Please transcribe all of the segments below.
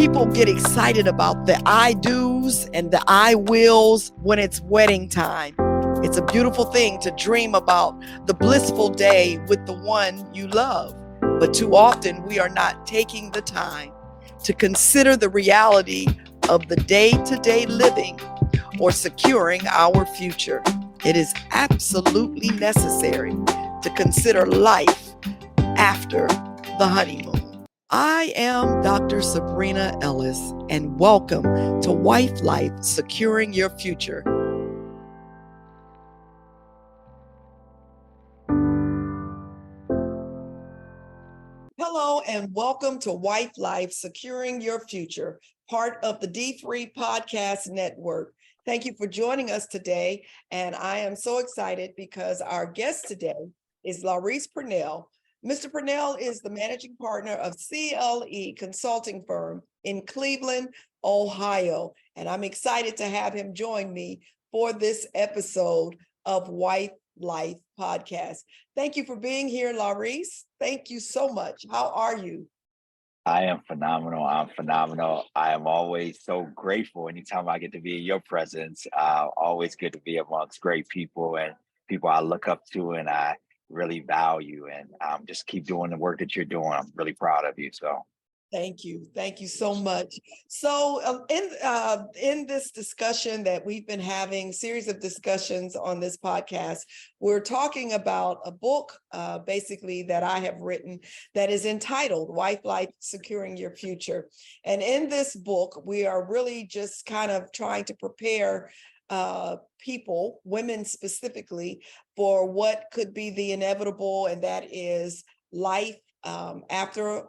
People get excited about the I do's and the I wills when it's wedding time. It's a beautiful thing to dream about the blissful day with the one you love. But too often we are not taking the time to consider the reality of the day-to-day living or securing our future. It is absolutely necessary to consider life after the honeymoon. I am Dr. Sabrina Ellis, and welcome to Wife Life, Securing Your Future. Hello, and welcome to Wife Life, Securing Your Future, part of the dfree podcast network. Thank you for joining us today, and I am so excited because our guest today is LaRese Purnell. Mr. Purnell is the managing partner of CLE Consulting Firm in Cleveland, Ohio, and I'm excited to have him join me for this episode of Wife Life Podcast. Thank you for being here, LaRese. Thank you so much. How are you? I am phenomenal. I'm phenomenal. I am always so grateful anytime I get to be in your presence. Always good to be amongst great people and people I look up to and I really value. And just keep doing the work that you're doing. I'm really proud of you. So. Thank you. Thank you so much. So in this discussion that we've been having, series of discussions on this podcast, we're talking about a book basically that I have written that is entitled Wife Life, Securing Your Future. And in this book, we are really just kind of trying to prepare people, women specifically, for what could be the inevitable, and that is life after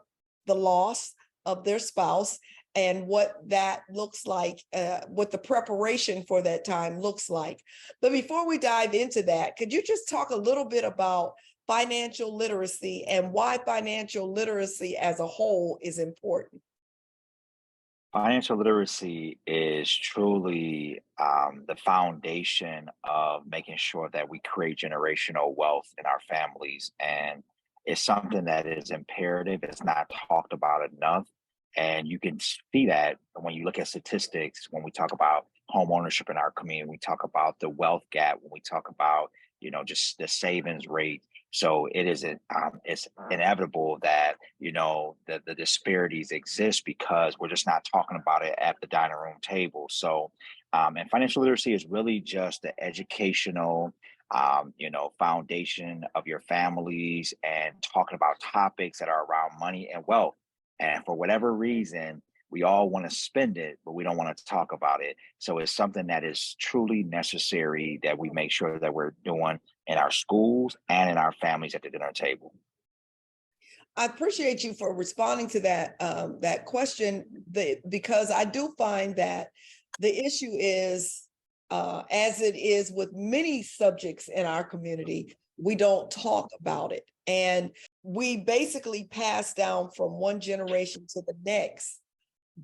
the loss of their spouse and what that looks like, what the preparation for that time looks like. But before we dive into that, could you just talk a little bit about financial literacy and why financial literacy as a whole is important? Financial literacy is truly the foundation of making sure that we create generational wealth in our families. And it's something that is imperative. It's not talked about enough. And you can see that when you look at statistics, when we talk about home ownership in our community, we talk about the wealth gap, when we talk about, just the savings rate. So it's inevitable that, the disparities exist because we're just not talking about it at the dining room table. So, and financial literacy is really just the educational, foundation of your families and talking about topics that are around money and wealth. And for whatever reason, we all want to spend it, but we don't want to talk about it. So it's something that is truly necessary that we make sure that we're doing in our schools and in our families at the dinner table. I appreciate you for responding to that question, because I do find that the issue is, as it is with many subjects in our community, we don't talk about it. And we basically pass down from one generation to the next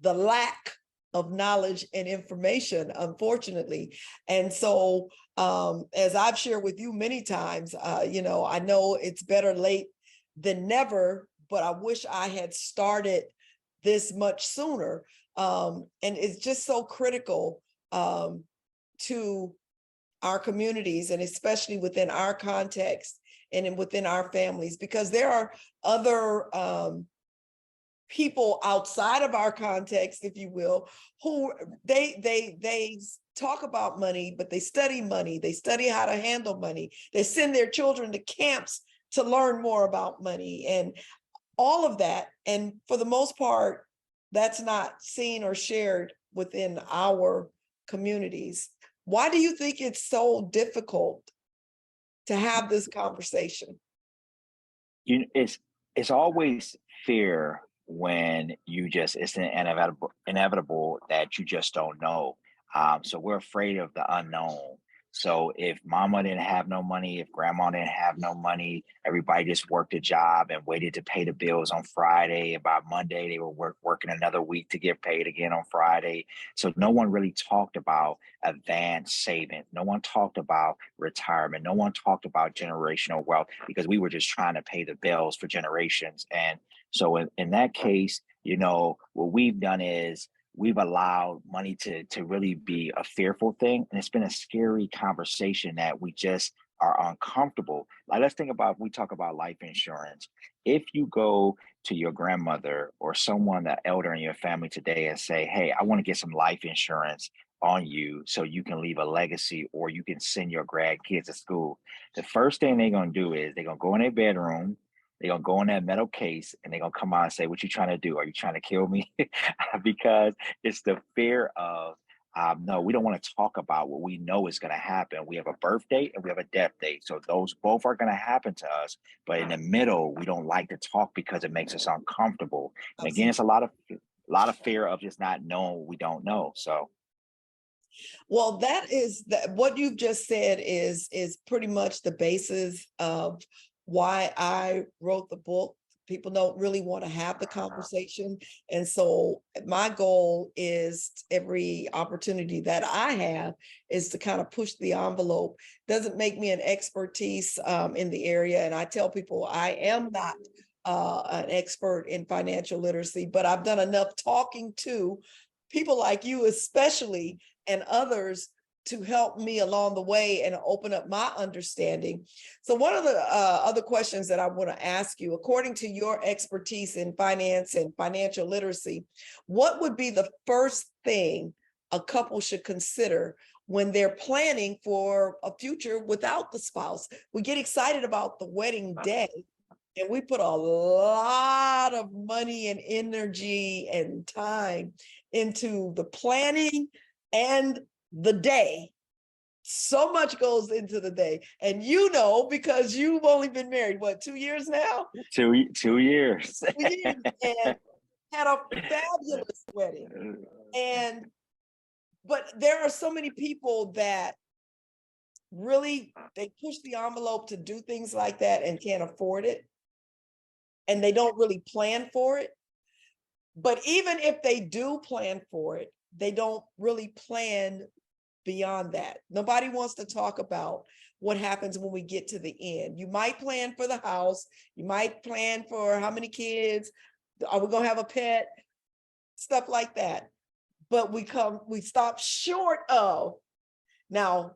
the lack of knowledge and information, unfortunately. And so, as I've shared with you many times, I know it's better late than never, but I wish I had started this much sooner. And it's just so critical to our communities, and especially within our context and within our families, because there are other people outside of our context, if you will, who they talk about money, but they study money. They study how to handle money. They send their children to camps to learn more about money and all of that. And for the most part, that's not seen or shared within our communities. Why do you think it's so difficult to have this conversation? It's always fear when it's inevitable that you just don't know. So we're afraid of the unknown. So if mama didn't have no money, if grandma didn't have no money, everybody just worked a job and waited to pay the bills on Friday. And by Monday, they were working another week to get paid again on Friday. So no one really talked about advanced savings. No one talked about retirement. No one talked about generational wealth because we were just trying to pay the bills for generations. And so in that case, You know, what we've done is we've allowed money to really be a fearful thing. And it's been a scary conversation that we just are uncomfortable. Like, let's think about, we talk about life insurance. If you go to your grandmother or someone, that elder in your family today, and say, hey, I want to get some life insurance on you so you can leave a legacy or you can send your grandkids to school, the first thing they're going to do is they're going to go in their bedroom, they're gonna go in that metal case and they're gonna come out and say, what you trying to do? Are you trying to kill me? Because it's the fear of, no, we don't want to talk about what we know is gonna happen. We have a birth date and we have a death date. So those both are gonna happen to us. But in the middle, we don't like to talk because it makes us uncomfortable. And again, Absolutely. it's a lot of fear of just not knowing what we don't know. So Well, that is that what you've just said is pretty much the basis of why I wrote the book. People don't really want to have the conversation. And so my goal is every opportunity that I have is to kind of push the envelope. Doesn't make me an expertise in the area. And I tell people I am not an expert in financial literacy, but I've done enough talking to people like you, especially, and others, to help me along the way and open up my understanding. So one of the other questions that I want to ask you, according to your expertise in finance and financial literacy, what would be the first thing a couple should consider when they're planning for a future without the spouse? We get excited about the wedding day, and we put a lot of money and energy and time into the planning and the day. So much goes into the day. And you know, because you've only been married, what, 2 years now? 2 years. 2 years, and had a fabulous wedding. And, but there are so many people that really, they push the envelope to do things like that and can't afford it. And they don't really plan for it. But even if they do plan for it, they don't really plan beyond that. Nobody wants to talk about what happens when we get to the end. You might plan for the house, you might plan for how many kids, are we gonna have a pet, stuff like that. But we stop short of, now,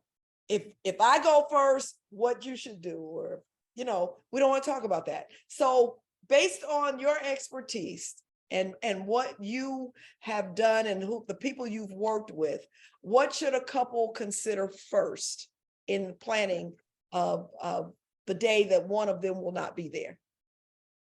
if I go first, what you should do, or, you know, we don't want to talk about that. So based on your expertise and what you have done and who the people you've worked with, what should a couple consider first in planning of the day that one of them will not be there?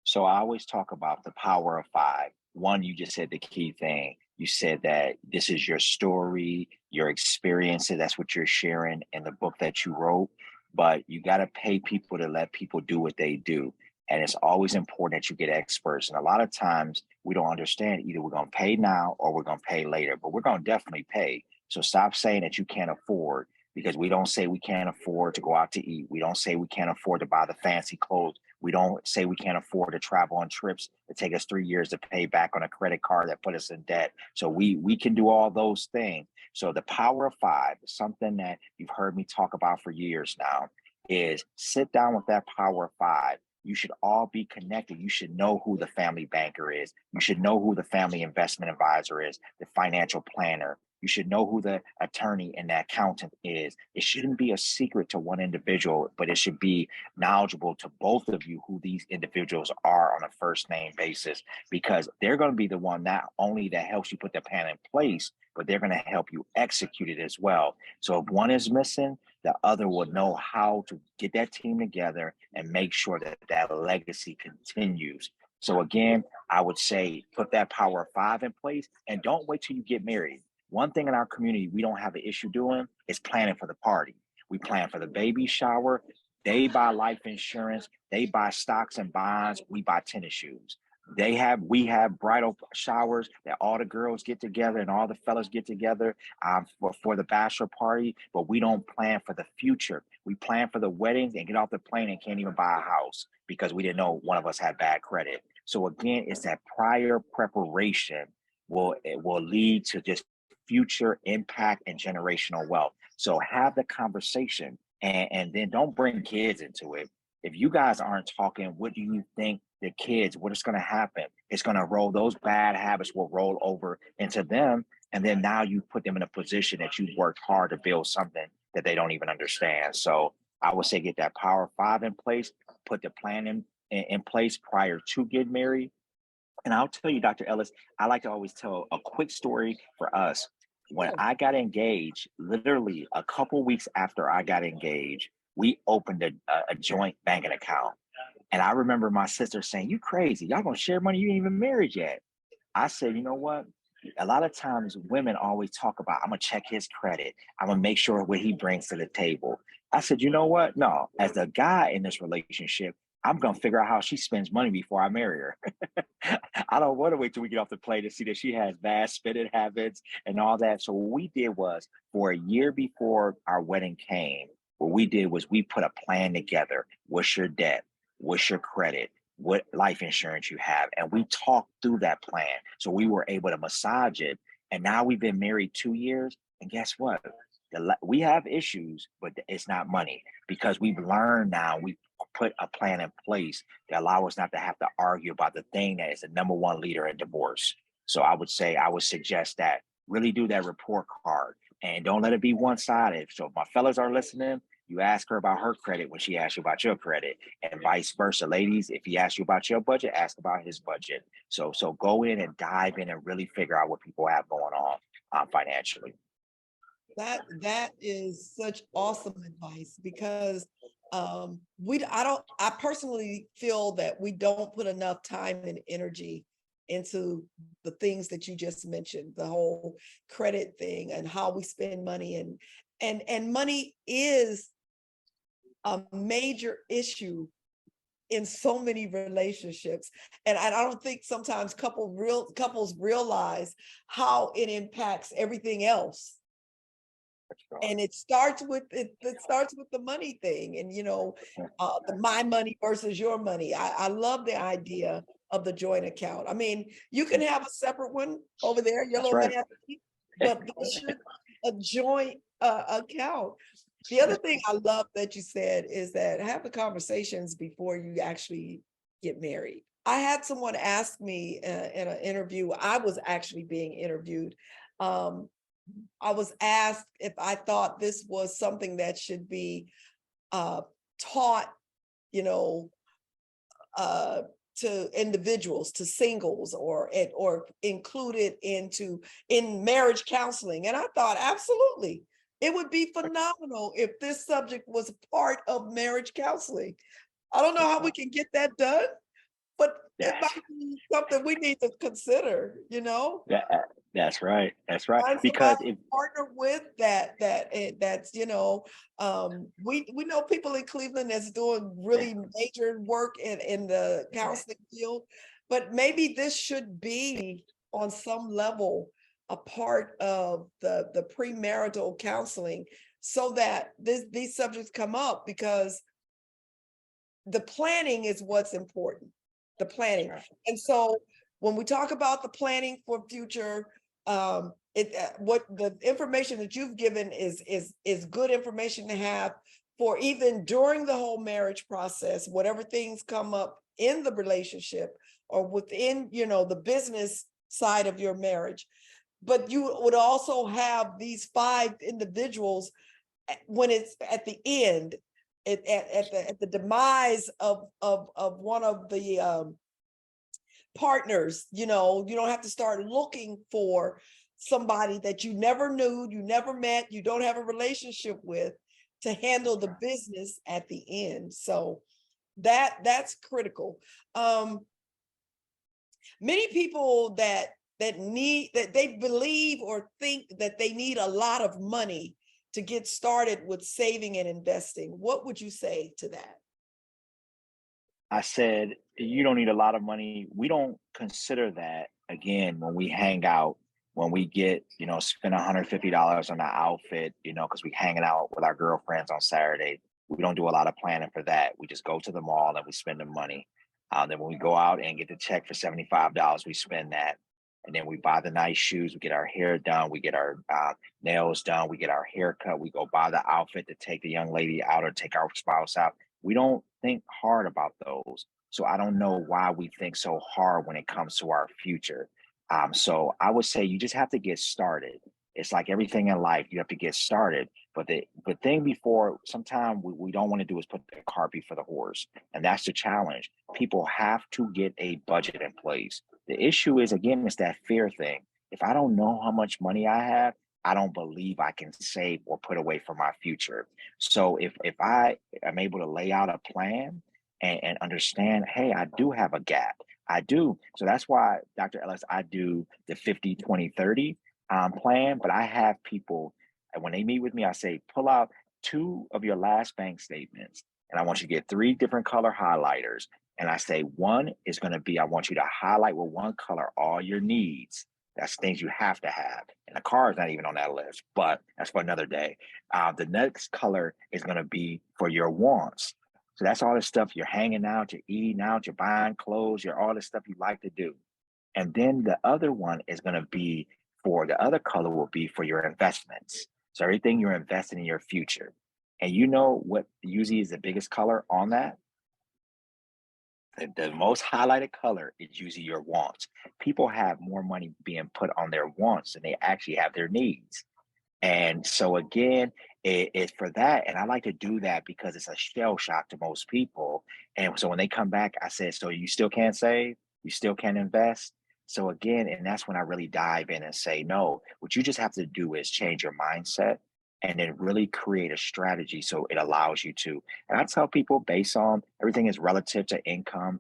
So I always talk about the power of five. One, you just said the key thing. You said that this is your story, your experiences. That's what you're sharing in the book that you wrote. But you got to pay people to let people do what they do. And it's always important that you get experts. And a lot of times we don't understand, either we're going to pay now or we're going to pay later, but we're going to definitely pay. So stop saying that you can't afford, because we don't say we can't afford to go out to eat. We don't say we can't afford to buy the fancy clothes. We don't say we can't afford to travel on trips that take us 3 years to pay back on a credit card that put us in debt. So we can do all those things. So the power of five, something that you've heard me talk about for years now, is sit down with that power of five. You should all be connected. You should know who the family banker is. You should know who the family investment advisor is, the financial planner. You should know who the attorney and the accountant is. It shouldn't be a secret to one individual, but it should be knowledgeable to both of you who these individuals are on a first name basis, because they're going to be the one not only that helps you put the plan in place, but they're going to help you execute it as well. So if one is missing, the other will know how to get that team together and make sure that that legacy continues. So again, I would say put that power of five in place and don't wait till you get married. One thing in our community we don't have an issue doing is planning for the party. We plan for the baby shower. They buy life insurance. They buy stocks and bonds. We buy tennis shoes. We have bridal showers that all the girls get together and all the fellas get together for the bachelor party, but we don't plan for the future. We plan for the weddings and get off the plane and can't even buy a house because we didn't know one of us had bad credit. So again, it's that prior preparation will lead to just future impact and generational wealth. So have the conversation and then don't bring kids into it. If you guys aren't talking, what do you think the kids, what is going to happen? It's going to roll, those bad habits will roll over into them. And then now you put them in a position that you worked hard to build something that they don't even understand. So I would say get that Power Five in place, put the plan in place prior to get married. And I'll tell you, Dr. Ellis, I like to always tell a quick story for us. When Yeah. I got engaged, literally a couple weeks after I got engaged, we opened a joint banking account. And I remember my sister saying, "You crazy? Y'all gonna share money? You ain't even married yet." I said, "You know what? A lot of times women always talk about, I'm gonna check his credit. I'm gonna make sure what he brings to the table." I said, "You know what? No, as the guy in this relationship, I'm gonna figure out how she spends money before I marry her." I don't want to wait till we get off the plane to see that she has bad spending habits and all that. So what we did was, for a year before our wedding came, what we did was we put a plan together. What's your debt? What's your credit? What life insurance you have? And we talked through that plan. So we were able to massage it. And now we've been married 2 years. And guess what? We have issues, but it's not money, because we've learned now, we put a plan in place that allow us not to have to argue about the thing that is the number one leader in divorce. So I would say, I would suggest that really do that report card and don't let it be one sided. So if my fellas are listening, you ask her about her credit when she asks you about your credit, and vice versa. Ladies, if he asks you about your budget, ask about his budget. So go in and dive in and really figure out what people have going on financially. That is such awesome advice, because I personally feel that we don't put enough time and energy into the things that you just mentioned, the whole credit thing and how we spend money, and money is a major issue in so many relationships. And I don't think sometimes couples realize how it impacts everything else. And it starts with the money thing, and the my money versus your money. I love the idea of the joint account. I mean, you can have a separate one over there, your That's little right. man, but this should be a joint account. The other thing I love that you said is that have the conversations before you actually get married. I had someone ask me in an interview. I was actually being interviewed. Um, I was asked if I thought this was something that should be taught, you know, uh, to individuals, to singles, or included in marriage counseling. And I thought, absolutely, it would be phenomenal if this subject was part of marriage counseling. I don't know how we can get that done, but it Yes. might be something we need to consider. Yeah, that's right. That's right. Find Because somebody if to partner with we know people in Cleveland that's doing really major work in the counseling field, but maybe this should be on some level a part of the premarital counseling, so that these subjects come up, because the planning is what's important, the planning. And so when we talk about the planning for future, what the information that you've given is good information to have for even during the whole marriage process, whatever things come up in the relationship or within, the business side of your marriage. But you would also have these 5 individuals when it's at the end, at the demise of one of the partners. You don't have to start looking for somebody that you never knew, you never met, you don't have a relationship with, to handle the business at the end. So that's critical. Many people that they believe or think that they need a lot of money to get started with saving and investing. What would you say to that? I said, you don't need a lot of money. We don't consider that, again, when we hang out, when we get, spend $150 on an outfit, because we hanging out with our girlfriends on Saturday. We don't do a lot of planning for that. We just go to the mall and we spend the money. Then when we go out and get the check for $75, we spend that. And then we buy the nice shoes, we get our hair done, we get our nails done, we get our hair cut, we go buy the outfit to take the young lady out or take our spouse out. We don't think hard about those. So I don't know why we think so hard when it comes to our future. So I would say you just have to get started. It's like everything in life, you have to get started. But the thing before, sometimes we don't want to do is put the cart before the horse. And that's the challenge. People have to get a budget in place. The issue is, again, it's that fear thing. If I don't know how much money I have, I don't believe I can save or put away for my future. So if I am able to lay out a plan and understand, hey, I do have a gap. I do. So that's why, Dr. Ellis, I do the 50-20-30 plan, but I have people, and when they meet with me, I say, pull out two of your last bank statements. And I want you to get three different color highlighters. And I say, one is going to be, I want you to highlight with one color all your needs. That's things you have to have. And the car is not even on that list, but that's for another day. The next color is going to be for your wants. So that's all the stuff you're hanging out, you're eating out, you're buying clothes, you're all the stuff you like to do. And then the other one is going to be for the other color will be for your investments. So everything you're investing in your future. And you know what usually is the biggest color on that? The most highlighted color is usually your wants. People have more money being put on their wants than they actually have their needs. And so again, it's for that. And I like to do that because it's a shell shock to most people. And so when they come back, I said, so you still can't save, you still can't invest. So again, and that's when I really dive in and say, no, what you just have to do is change your mindset and then really create a strategy so it allows you to. And I tell people based on everything is relative to income,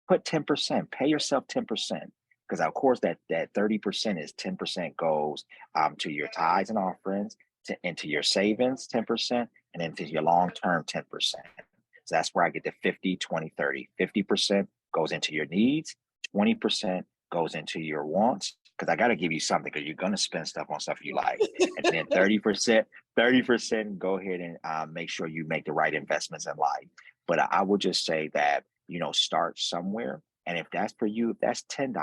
put 10%, pay yourself 10%. Because of course that 30% is 10% goes to your tithes and offerings, into your savings, 10%, and then to your long-term 10%. So that's where I get the 50-20-30. 50% goes into your needs, 20% goes into your wants. Because I got to give you something because you're going to spend stuff on stuff you like. And then 30% go ahead and make sure you make the right investments in life. But I would just say that, start somewhere. And if that's for you, if that's $10,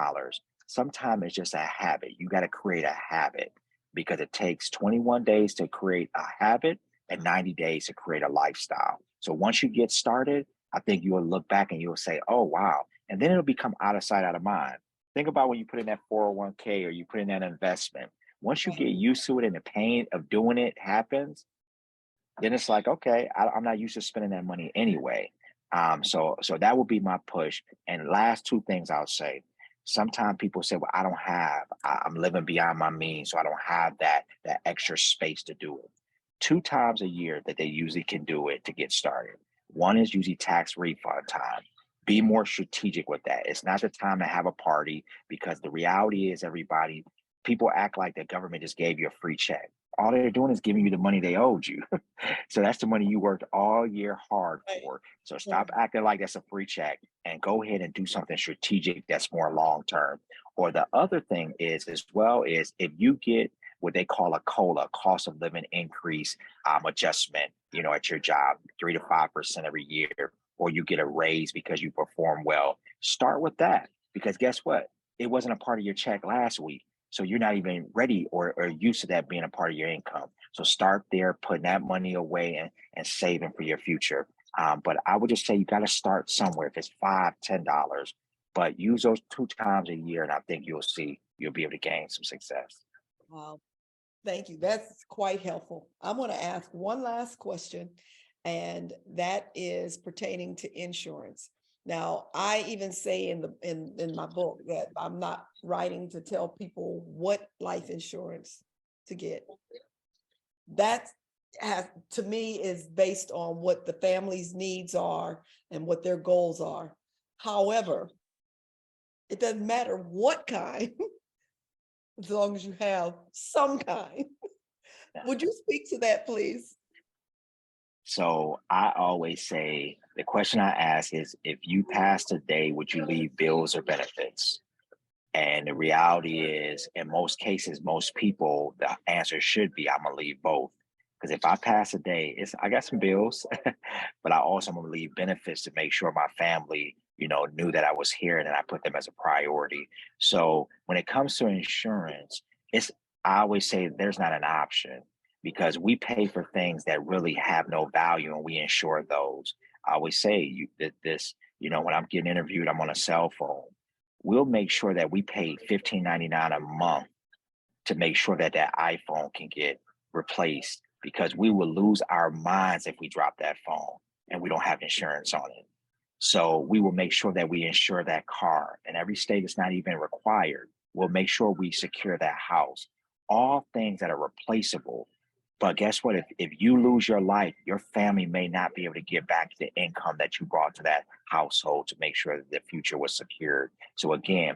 sometimes it's just a habit. You got to create a habit because it takes 21 days to create a habit and 90 days to create a lifestyle. So once you get started, I think you'll look back and you'll say, oh, wow. And then it'll become out of sight, out of mind. Think about when you put in that 401k or you put in that investment. Once you get used to it and the pain of doing it happens, then it's like, okay, I'm not used to spending that money anyway. So that would be my push. And last two things I'll say. Sometimes people say, well, I'm living beyond my means, so I don't have that extra space to do it. Two times a year that they usually can do it to get started. One is usually tax refund time. Be more strategic with that. It's not the time to have a party because the reality is people act like the government just gave you a free check. All they're doing is giving you the money they owed you. So that's the money you worked all year hard Right. for. So stop acting like that's a free check and go ahead and do something strategic that's more long term. Or the other thing is as well is if you get what they call a COLA, cost of living increase adjustment, at your job, 3 to 5% every year, or you get a raise because you perform well, start with that. Because guess what? It wasn't a part of your check last week. So you're not even ready or used to that being a part of your income. So start there, putting that money away and saving for your future. But I would just say you got to start somewhere. If it's $5, $10, but use those 2 times a year, and I think you'll be able to gain some success. Wow. Thank you. That's quite helpful. I'm going to ask one last question, and that is pertaining to insurance. Now, I even say in my book that I'm not writing to tell people what life insurance to get. That to me is based on what the family's needs are and what their goals are. However, it doesn't matter what kind, as long as you have some kind. Would you speak to that, please? So I always say the question I ask is if you pass today, would you leave bills or benefits? And the reality is, in most cases, most people, the answer should be I'm gonna leave both. Because if I pass a day, I got some bills, but I also am gonna leave benefits to make sure my family, knew that I was here and that I put them as a priority. So when it comes to insurance, I always say there's not an option because we pay for things that really have no value and we insure those. I always say when I'm getting interviewed, I'm on a cell phone. We'll make sure that we pay $15.99 a month to make sure that that iPhone can get replaced, because we will lose our minds if we drop that phone and we don't have insurance on it. So we will make sure that we insure that car. And every state is not even required. We'll make sure we secure that house. All things that are replaceable. But guess what? If you lose your life, your family may not be able to get back the income that you brought to that household to make sure that the future was secured. So again,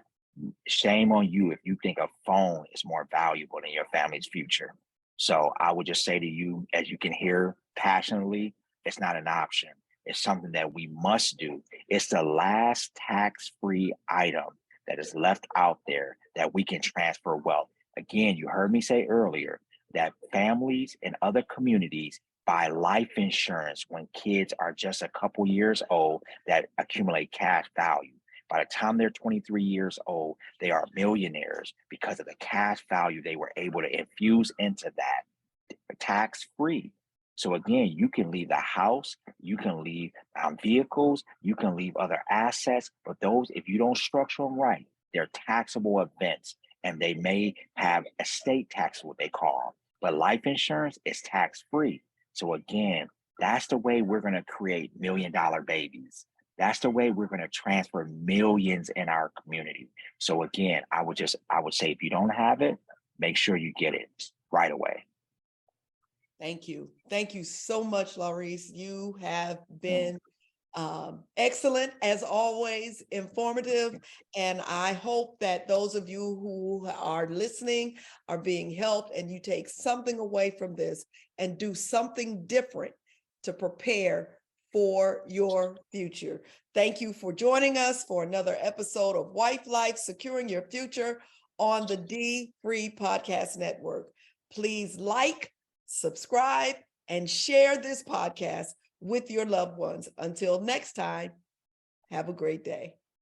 shame on you if you think a phone is more valuable than your family's future. So I would just say to you, as you can hear passionately, it's not an option. It's something that we must do. It's the last tax-free item that is left out there that we can transfer wealth. Again, you heard me say earlier that families in other communities buy life insurance when kids are just a couple years old that accumulate cash value. By the time they're 23 years old, they are millionaires because of the cash value they were able to infuse into that tax free. So again, you can leave the house, you can leave vehicles, you can leave other assets, but those, if you don't structure them right, they're taxable events, and they may have estate tax, what they call. But life insurance is tax free. So again, that's the way we're going to create $1 million babies. That's the way we're going to transfer millions in our community. So again, I would say if you don't have it, make sure you get it right away. Thank you. Thank you so much, LaRese. You have been excellent, as always, informative. And I hope that those of you who are listening are being helped, and you take something away from this and do something different to prepare for your future. Thank you for joining us for another episode of Wife Life, Securing Your Future on the dfree Podcast Network. Please like, subscribe, and share this podcast with your loved ones. Until next time, have a great day.